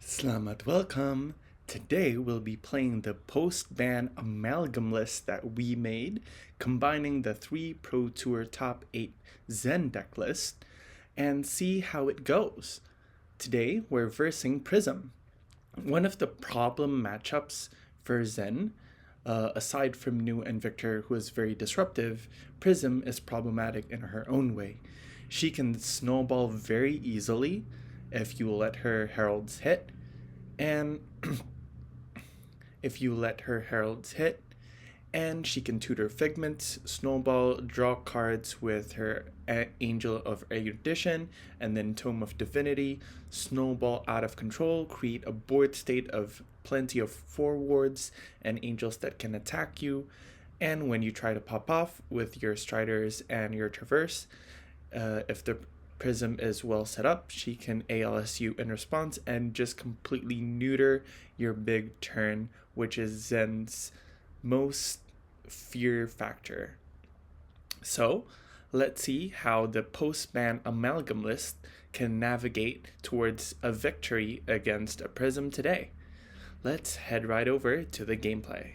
Selamat welcome. Today we'll be playing the post-ban Amalgam list that we made, combining the 3 Pro Tour Top 8 Zen deck list, and see how it goes. Today we're versing Prism. One of the problem matchups for Zen, aside from Nu and Victor, who is very disruptive, Prism is problematic in her own way. She can snowball very easily if you let her heralds hit, and she can tutor Figments, snowball, draw cards with her Angel of Erudition, and then Tome of Divinity, snowball out of control, create a board state of plenty of forwards and angels that can attack you, and when you try to pop off with your Striders and your Traverse, if the Prism is well set up, she can ALS you in response and just completely neuter your big turn, which is Zen's most fear factor. So let's see how the post-ban Amalgam list can navigate towards a victory against a Prism today. Let's head right over to the gameplay.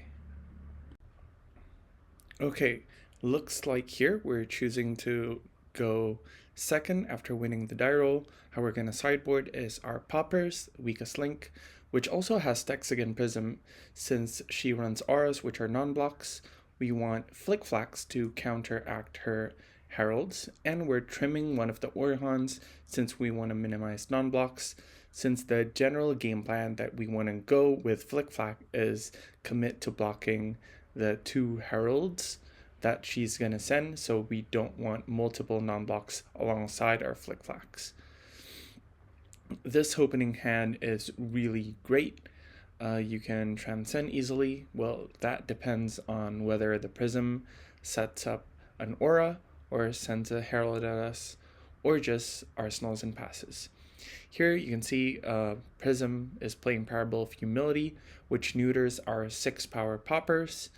Okay, looks like here we're choosing to go second after winning the die roll. How we're going to sideboard is our Poppers, Weakest Link, which also has Dex against Prism since she runs auras, which are non-blocks. We want Flickflacks to counteract her heralds, and we're trimming one of the Orihans since we want to minimize non-blocks. Since the general game plan that we want to go with Flickflack is commit to blocking the 2 heralds that she's going to send, so we don't want multiple non-blocks alongside our Flickflacks. This opening hand is really great. You can transcend easily. Well, that depends on whether the Prism sets up an aura or sends a herald at us, or just arsenals and passes. Here you can see Prism is playing Parable of Humility, which neuters our 6 power poppers.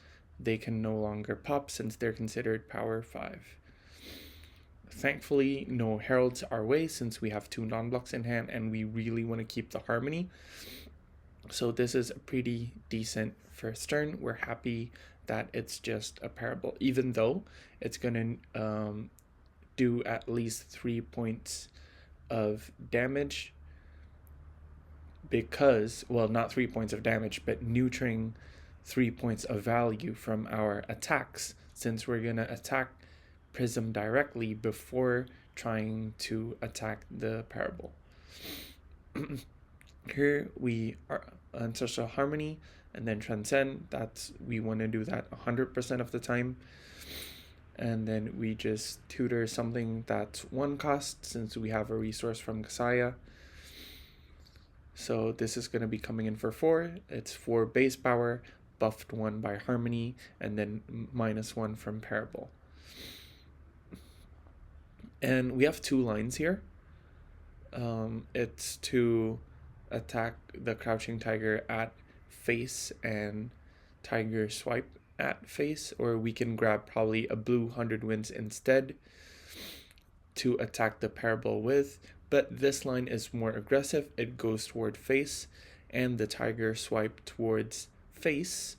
They can no longer pop since they're considered power 5. Thankfully, no heralds our way since we have 2 non-blocks in hand and we really want to keep the harmony. So this is a pretty decent first turn. We're happy that it's just a Parable, even though it's going to do at least 3 points of damage because, well, not 3 points of damage, but neutering 3 points of value from our attacks, since we're going to attack Prism directly before trying to attack the Parable. Here we are Ancestral Harmony and then Transcend. We want to do that 100% of the time. And then we just tutor something that's 1 cost since we have a resource from Kasaya. So this is going to be coming in for 4. It's 4 base power, buffed 1 by Harmony, and then -1 from Parable. And we have 2 lines here. It's to attack the Crouching Tiger at face and Tiger Swipe at face, or we can grab probably a blue 100 Winds instead to attack the Parable with. But this line is more aggressive. It goes toward face, and the Tiger Swipe towards face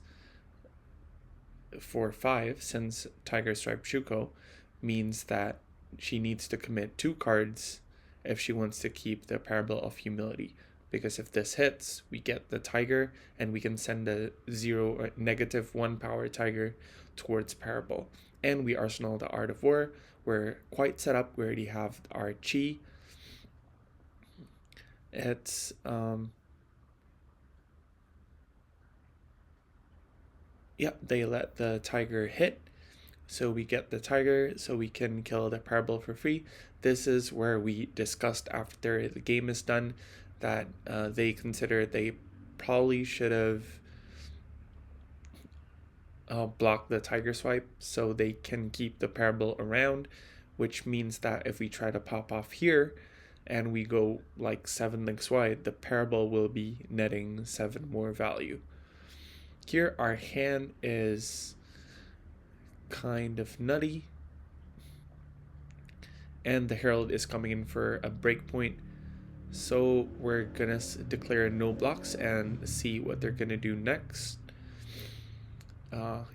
for 5, since Tiger Stripe Shuko means that she needs to commit 2 cards if she wants to keep the Parable of Humility. Because if this hits, we get the Tiger, and we can send a 0 or -1 power Tiger towards Parable. And we arsenal the Art of War. We're quite set up. We already have our Chi. It's they let the Tiger hit, so we get the Tiger, so we can kill the Parable for free. This is where we discussed after the game is done that they consider they probably should have blocked the Tiger Swipe so they can keep the Parable around, which means that if we try to pop off here and we go like 7 links wide, the Parable will be netting 7 more value. Here our hand is kind of nutty, and the Herald is coming in for a breakpoint, So we're gonna declare no blocks and see what they're gonna do next.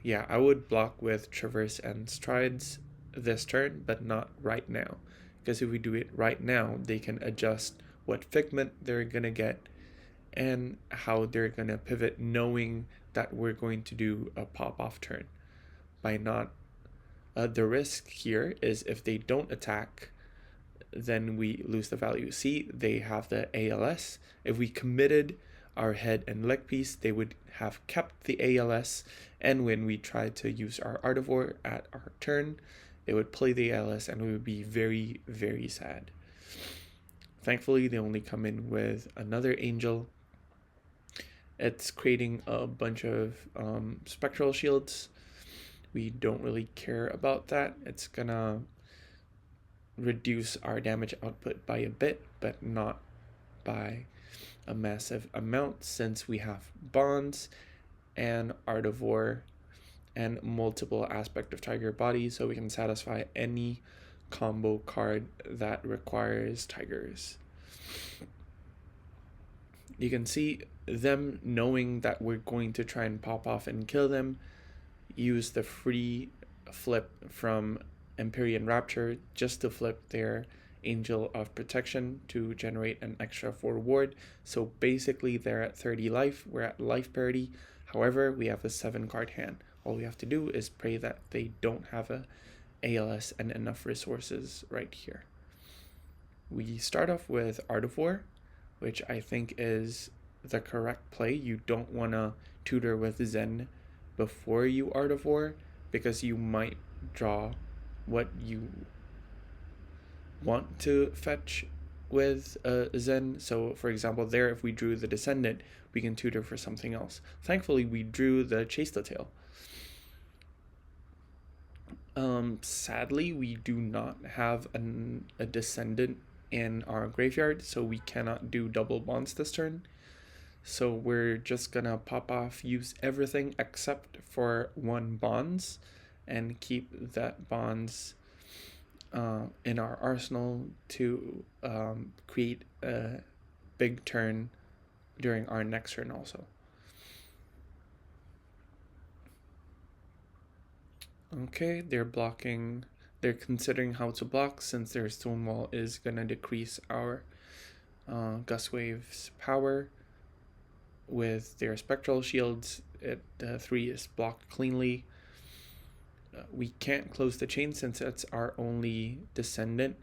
Yeah, I would block with Traverse and Strides this turn, but not right now. Because if we do it right now, they can adjust what Figment they're gonna get and how they're gonna pivot, knowing that we're going to do a pop-off turn. By not, the risk here is if they don't attack, then we lose the value. See, they have the ALS. If we committed our head and leg piece, they would have kept the ALS, and when we tried to use our Artivore at our turn, they would play the ALS and we would be very, very sad. Thankfully, they only come in with another Angel. It's creating a bunch of spectral shields. We don't really care about that. It's gonna reduce our damage output by a bit, but not by a massive amount, since we have bonds and Artivore and multiple aspect of Tiger body, so we can satisfy any combo card that requires tigers. You can see them knowing that we're going to try and pop off and kill them, use the free flip from Empyrean Rapture just to flip their Angel of Protection to generate an extra 4 ward. So basically they're at 30 life, we're at life parity. However, we have a 7 card hand. All we have to do is pray that they don't have a ALS and enough resources right here. We start off with Artivore, which I think is the correct play. You don't want to tutor with Zen before you Artivore, because you might draw what you want to fetch with Zen. So for example, there, if we drew the Descendant, we can tutor for something else. Thankfully, we drew the Chase the Tail. Sadly, we do not have a Descendant in our graveyard, so we cannot do double bonds this turn. So we're just gonna pop off, use everything except for 1 bonds, and keep that bonds in our arsenal to create a big turn during our next turn also. Okay, they're considering how to block, since their Stonewall is gonna decrease our Gust Wave's power. With their Spectral Shields, 3 is blocked cleanly. We can't close the chain since it's our only Descendant.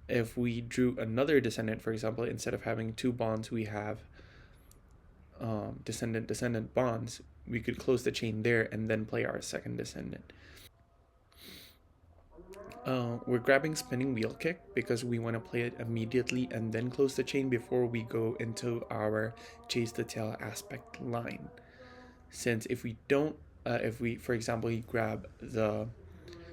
If we drew another Descendant, for example, instead of having 2 bonds, we have Descendant bonds, we could close the chain there and then play our second Descendant. We're grabbing Spinning Wheel Kick because we want to play it immediately and then close the chain before we go into our Chase the Tail aspect line. Since if we don't, for example, you grab the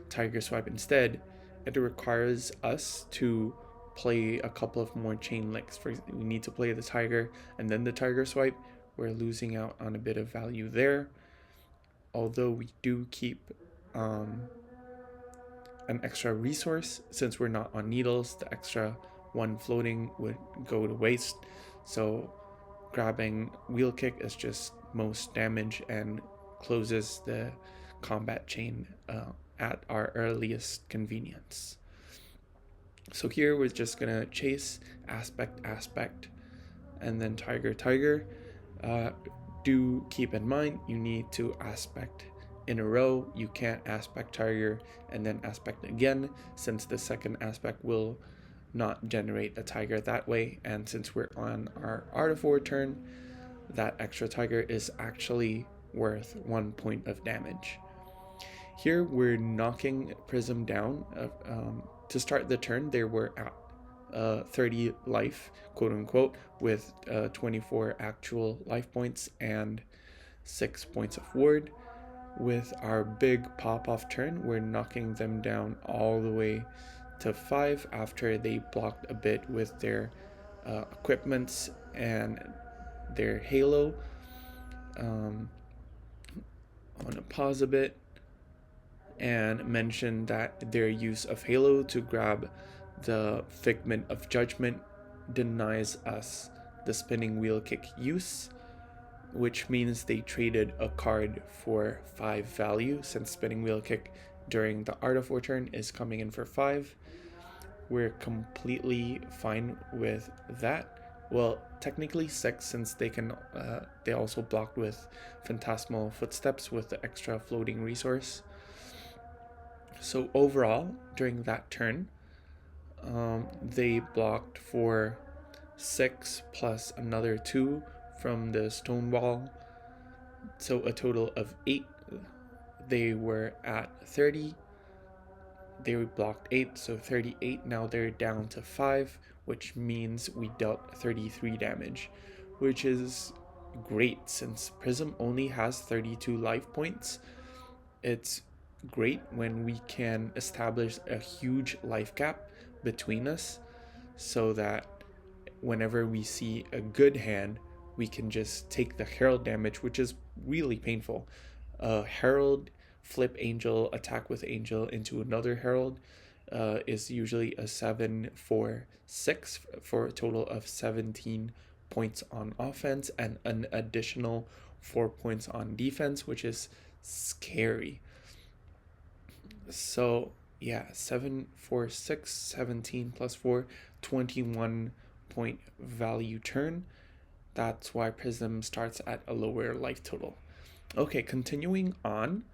Tiger Swipe instead, it requires us to play a couple of more chain links. We need to play the Tiger and then the Tiger Swipe. We're losing out on a bit of value there. Although we do keep an extra resource, since we're not on needles, the extra 1 floating would go to waste. So grabbing Wheel Kick is just most damage and closes the combat chain at our earliest convenience. So here we're just gonna chase aspect, and then tiger. Do keep in mind you need to aspect in a row. You can't aspect tiger and then aspect again, since the second aspect will not generate a tiger that way. And since we're on our Artivore turn, that extra tiger is actually worth 1 point of damage. Here we're knocking Prism down. To start the turn, they were at 30 life, quote unquote, with 24 actual life points and 6 points of ward. With our big pop-off turn, we're knocking them down all the way to 5 after they blocked a bit with their equipments and their halo. I want to pause a bit and mention that their use of halo to grab the Figment of Judgment denies us the spinning wheel kick use, which means they traded a card for 5 value, since spinning wheel kick during the Art of War turn is coming in for 5. We're completely fine with that. Well, technically 6, since they also blocked with Phantasmal Footsteps with the extra floating resource. So overall, during that turn, they blocked for 6 plus another 2 from the stone wall, so a total of 8. They were at 30. They blocked 8, so 38. Now they're down to 5, which means we dealt 33 damage, which is great since Prism only has 32 life points. It's great when we can establish a huge life gap between us, so that whenever we see a good hand, we can just take the Herald damage, which is really painful. Herald, flip Angel, attack with Angel into another Herald is usually a 7-4-6 for a total of 17 points on offense and an additional 4 points on defense, which is scary. So yeah, 7-4-6, 17 plus 4, 21 point value turn. That's why Prism starts at a lower life total. Okay, continuing on,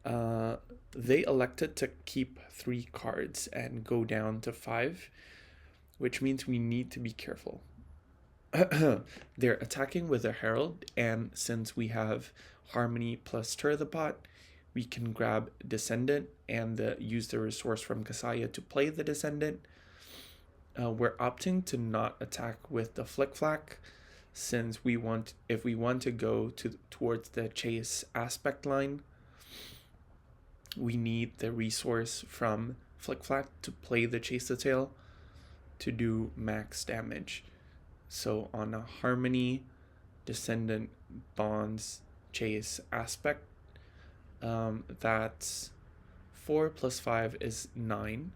they elected to keep 3 cards and go down to 5, which means we need to be careful. They're attacking with a Herald, and since we have Harmony plus Stir the Pot, we can grab Descendant and use the resource from Kasaya to play the Descendant. We're opting to not attack with the Flick Flack, since if we want to go towards the chase aspect line, we need the resource from Flick Flack to play the Chase the Tail to do max damage. So on a Harmony, Descendant, Bonds, Chase aspect, that's 4 plus 5 is 9,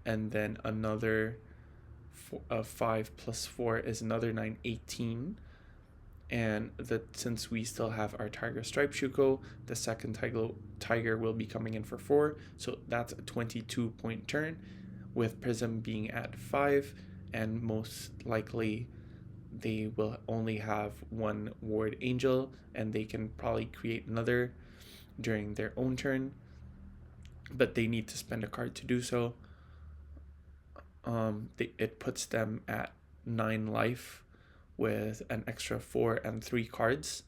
and then another 5 plus 4 is another 9, 18. And since we still have our Tiger Stripe Shuko, the second tiger will be coming in for 4, so that's a 22 point turn, with Prism being at 5, and most likely they will only have 1 Ward Angel, and they can probably create another during their own turn, but they need to spend a card to do so. It puts them at 9 life with an extra 4 and 3 cards,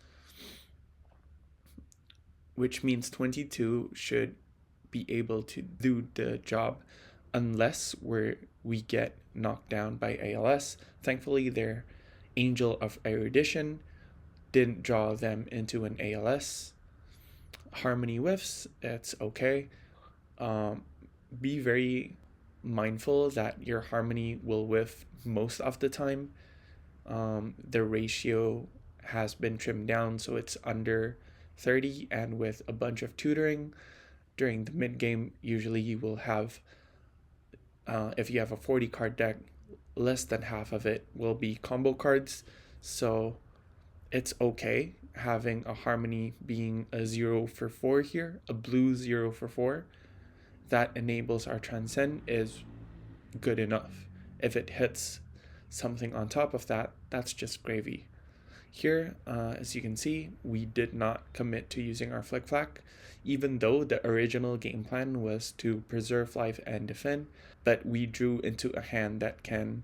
which means 22 should be able to do the job unless we get knocked down by ALS. Thankfully, their Angel of Erudition didn't draw them into an ALS. Harmony whiffs, it's okay. Be very mindful that your Harmony will whiff most of the time. The ratio has been trimmed down, so it's under 30, and with a bunch of tutoring during the mid game, usually you will have, if you have a 40 card deck, less than half of it will be combo cards, so it's okay having a Harmony being a 0 for 4 here, a blue 0 for 4. That enables our Transcend is good enough. If it hits something on top of that, that's just gravy. Here, as you can see, we did not commit to using our Flick Flack, even though the original game plan was to preserve life and defend, but we drew into a hand that can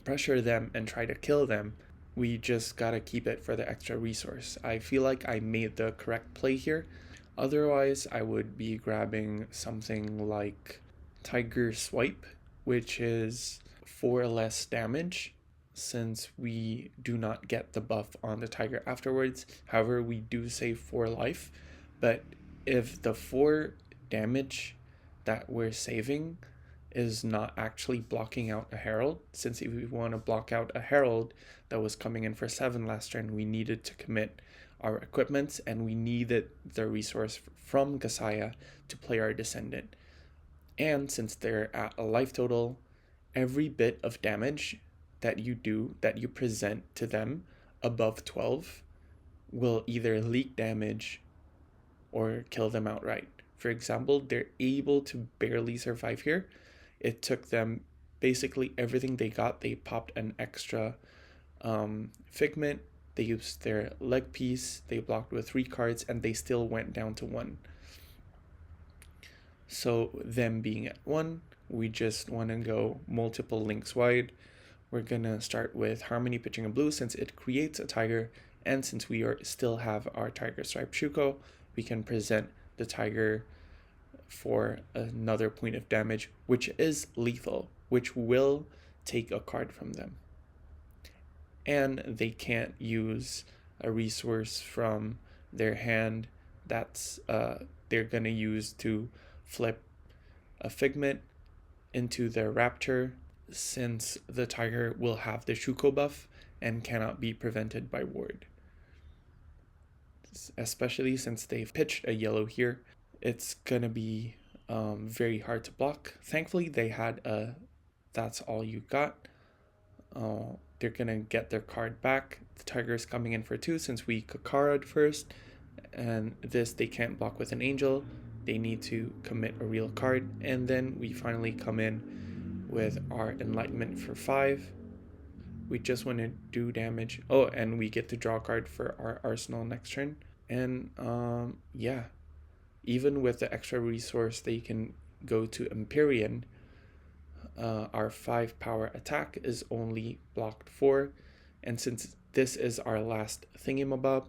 pressure them and try to kill them. We just gotta keep it for the extra resource. I feel like I made the correct play here. Otherwise, I would be grabbing something like Tiger Swipe, which is 4 less damage, since we do not get the buff on the tiger afterwards. However, we do save 4 life, but if the 4 damage that we're saving is not actually blocking out a Herald, since if we want to block out a Herald that was coming in for 7 last turn, we needed to commit our equipments, and we needed the resource from Kasaya to play our Descendant. And since they're at a life total, every bit of damage that you present to them above 12 will either leak damage or kill them outright. For example, they're able to barely survive here. It took them basically everything they got. They popped an extra figment, they used their leg piece, they blocked with 3 cards, and they still went down to 1. So them being at 1, we just want to go multiple links wide. We're gonna start with Harmony pitching a blue since it creates a tiger, and since we still have our Tiger Stripe Shuko, we can present the tiger for another point of damage, which is lethal, which will take a card from them. And they can't use a resource from their hand that's they're gonna use to flip a figment into their rapture, since the tiger will have the Shuko buff and cannot be prevented by ward. Especially since they've pitched a yellow here, it's gonna be very hard to block. Thankfully, they had a that's all you got. They're gonna get their card back. The tiger's coming in for 2 since we Kakara'd first, and this they can't block with an angel. They need to commit a real card, and then we finally come in with our Enlightenment for 5. We just want to do damage. Oh, and we get to draw a card for our arsenal next turn. And yeah, even with the extra resource, they can go to Empyrean. Our 5 power attack is only blocked 4. And since this is our last thingamabob,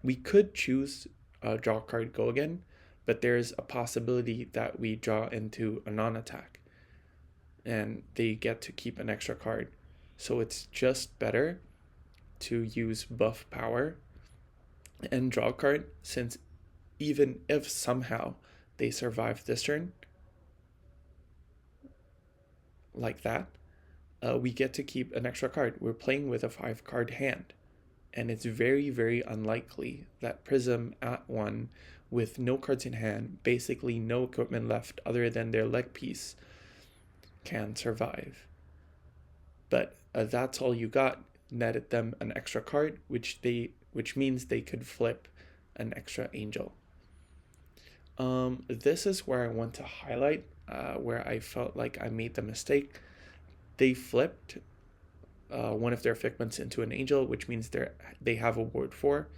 we could choose draw a card, go again, but there's a possibility that we draw into a non-attack and they get to keep an extra card. So it's just better to use buff power and draw a card, since even if somehow they survive this turn like that, we get to keep an extra card. We're playing with a 5-card hand, and it's very, very unlikely that Prism at 1 with no cards in hand, basically no equipment left other than their leg piece, can survive. But that's all you got. Netted them an extra card, which means they could flip an extra angel. This is where I want to highlight where I felt like I made the mistake. They flipped one of their figments into an angel, which means they have a ward 4,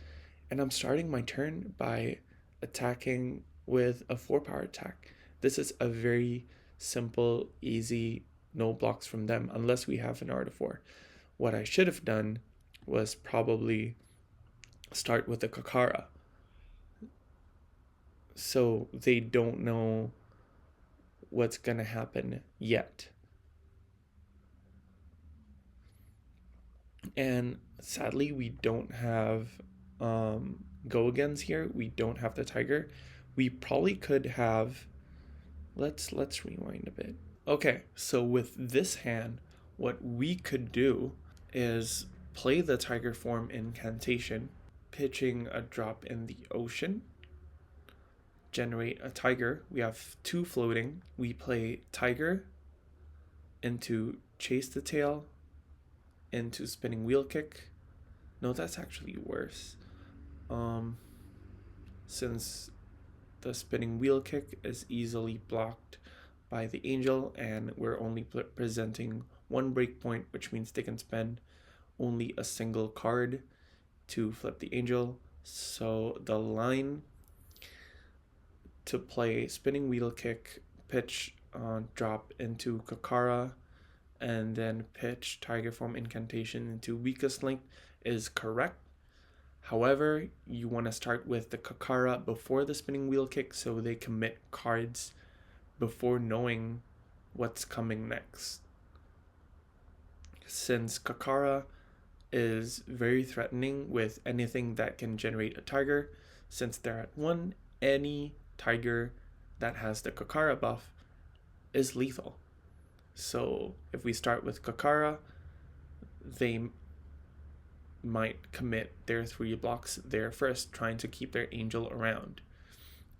and I'm starting my turn by attacking with a 4-power attack. This is a very simple, easy, no blocks from them unless we have an Art of War. What I should have done was probably start with a Kakara, so they don't know what's gonna happen yet. And sadly, we don't have go-agains here. We don't have the tiger. We probably could have... Let's rewind a bit. Okay, so with this hand, what we could do is play the tiger form incantation, pitching a drop in the ocean, generate a tiger. We have 2 floating. We play tiger into chase the tail, into spinning wheel kick. No, that's actually worse. Since the spinning wheel kick is easily blocked by the angel, and we're only presenting 1 breakpoint, which means they can spend only a single card to flip the angel. So the line to play spinning wheel kick, pitch drop into Kakara, and then pitch tiger form incantation into weakest link is correct. However, you want to start with the Kakara before the spinning wheel kick, so they commit cards before knowing what's coming next. Since Kakara is very threatening with anything that can generate a tiger, since they're at 1, any tiger that has the Kakara buff is lethal. So if we start with Kakara, they might commit their 3 blocks there first, trying to keep their angel around.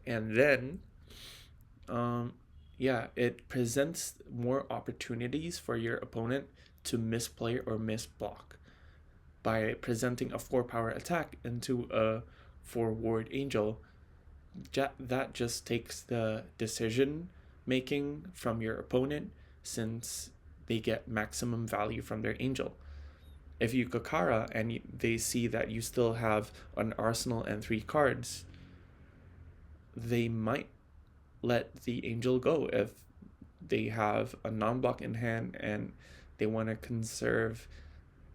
And then, it presents more opportunities for your opponent to misplay or misblock by presenting a 4-power attack into a 4 ward angel. That just takes the decision making from your opponent, since they get maximum value from their angel. If you Kakara and they see that you still have an arsenal and 3 cards, they might let the angel go if they have a non-block in hand and they want to conserve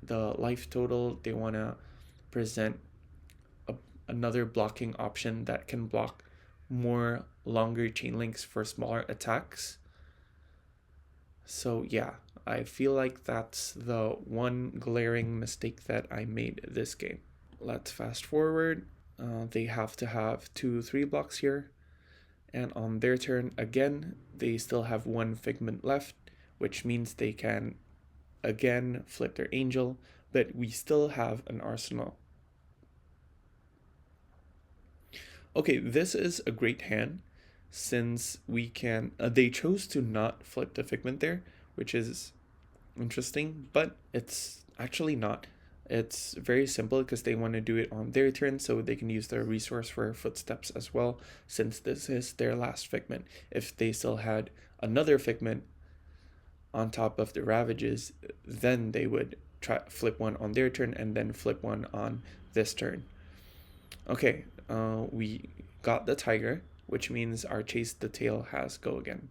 the life total. They want to present another blocking option that can block more longer chain links for smaller attacks. So yeah, I feel like that's the one glaring mistake that I made this game. Let's fast forward. They have to have 2-3 blocks here. And on their turn, again, they still have 1 figment left, which means they can again flip their angel, but we still have an arsenal. Okay, this is a great hand, since we can, they chose to not flip the figment there, which is interesting, but it's actually not. It's very simple because they want to do it on their turn, so they can use their resource for footsteps as well, since this is their last figment. If they still had another figment on top of the ravages, then they would try flip one on their turn and then flip one on this turn. Okay, we got the tiger, which means our chase the tail has go again.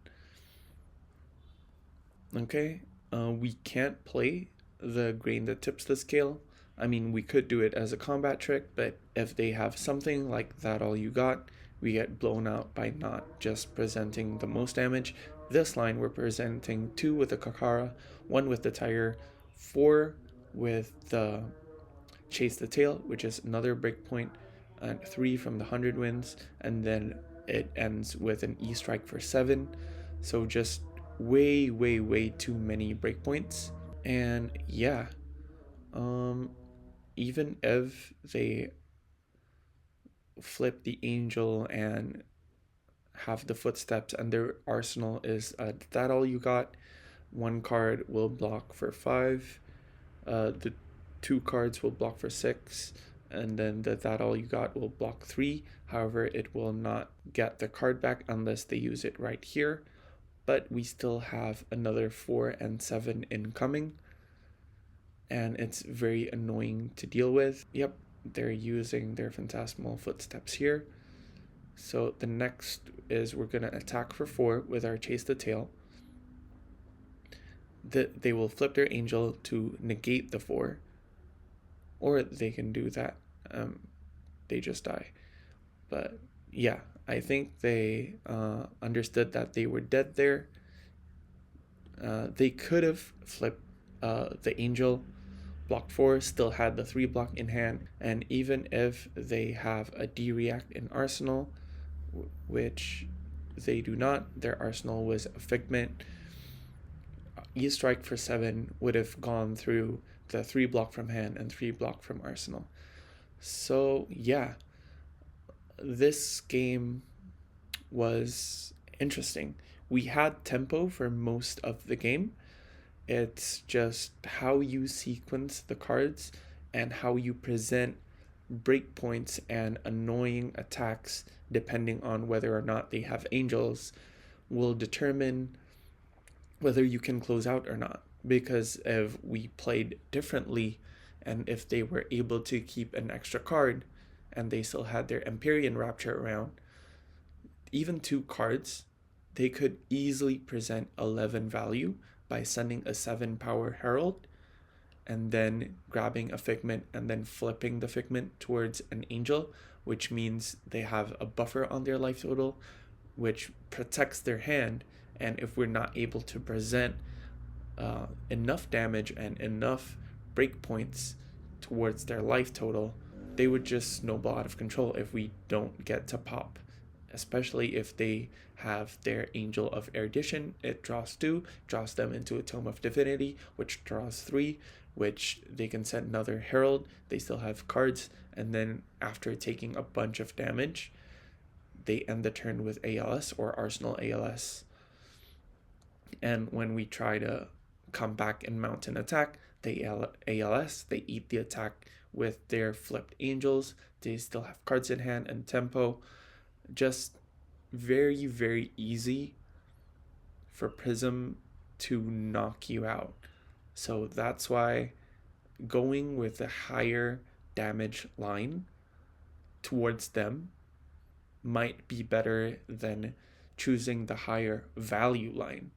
Okay, we can't play the grain that tips the scale. I mean, we could do it as a combat trick, but if they have something like that all you got, we get blown out by not just presenting the most damage. This line we're presenting 2 with the Kakara, 1 with the tiger, 4 with the chase the tail, which is another breakpoint, and 3 from the 100 Winds, and then it ends with an E-strike for 7. So just way too many breakpoints. And yeah, even if they flip the angel and have the footsteps and their arsenal is that all you got, 1 card will block for 5, the 2 cards will block for 6, and then that all you got will block 3. However, it will not get the card back unless they use it right here, but we still have another 4 and 7 incoming, and it's very annoying to deal with. Yep, they're using their phantasmal footsteps here. So the next is we're going to attack for 4 with our chase the tail. They will flip their angel to negate the 4, or they can do that. They just die. But yeah, I think they understood that they were dead there. They could have flipped the angel, block 4, still had the 3 block in hand, and even if they have a D-react in arsenal, which they do not, their arsenal was a figment, E-strike for 7 would have gone through the 3 block from hand and 3 block from arsenal. So yeah, this game was interesting. We had tempo for most of the game. It's just how you sequence the cards and how you present breakpoints and annoying attacks depending on whether or not they have angels will determine whether you can close out or not. Because if we played differently and if they were able to keep an extra card and they still had their Empyrean Rapture around, even 2 cards, they could easily present 11 value by sending a 7 power Herald and then grabbing a figment and then flipping the figment towards an angel, which means they have a buffer on their life total, which protects their hand. And if we're not able to present enough damage and enough breakpoints towards their life total, they would just snowball out of control if we don't get to pop. Especially if they have their Angel of Erudition, it draws 2, draws them into a Tome of Divinity, which draws 3, which they can send another Herald, they still have cards, and then after taking a bunch of damage, they end the turn with ALS or Arsenal ALS. And when we try to come back and mount an attack. They ALS, they eat the attack with their flipped angels. They still have cards in hand and tempo. Just very, very easy for Prism to knock you out. So that's why going with a higher damage line towards them might be better than choosing the higher value line.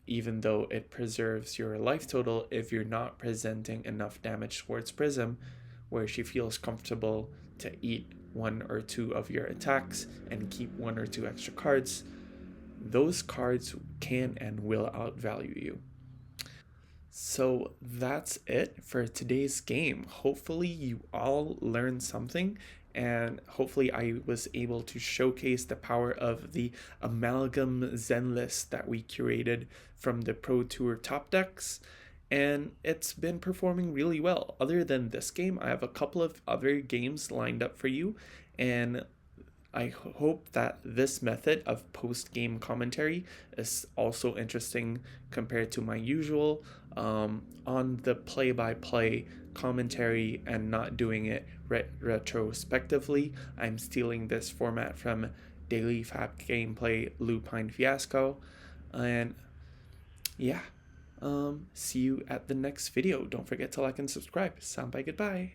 Even though it preserves your life total, if you're not presenting enough damage towards Prism, where she feels comfortable to eat one or two of your attacks and keep one or two extra cards, those cards can and will outvalue you. So that's it for today's game. Hopefully, you all learned something, and hopefully, I was able to showcase the power of the Amalgam Zen list that we curated from the Pro Tour top decks. And it's been performing really well. Other than this game, I have a couple of other games lined up for you, and I hope that this method of post game commentary is also interesting compared to my usual on the play by play commentary and not doing it retrospectively. I'm stealing this format from Daily Fab Gameplay Lupine Fiasco. And yeah, see you at the next video. Don't forget to like and subscribe. Sound bye, goodbye.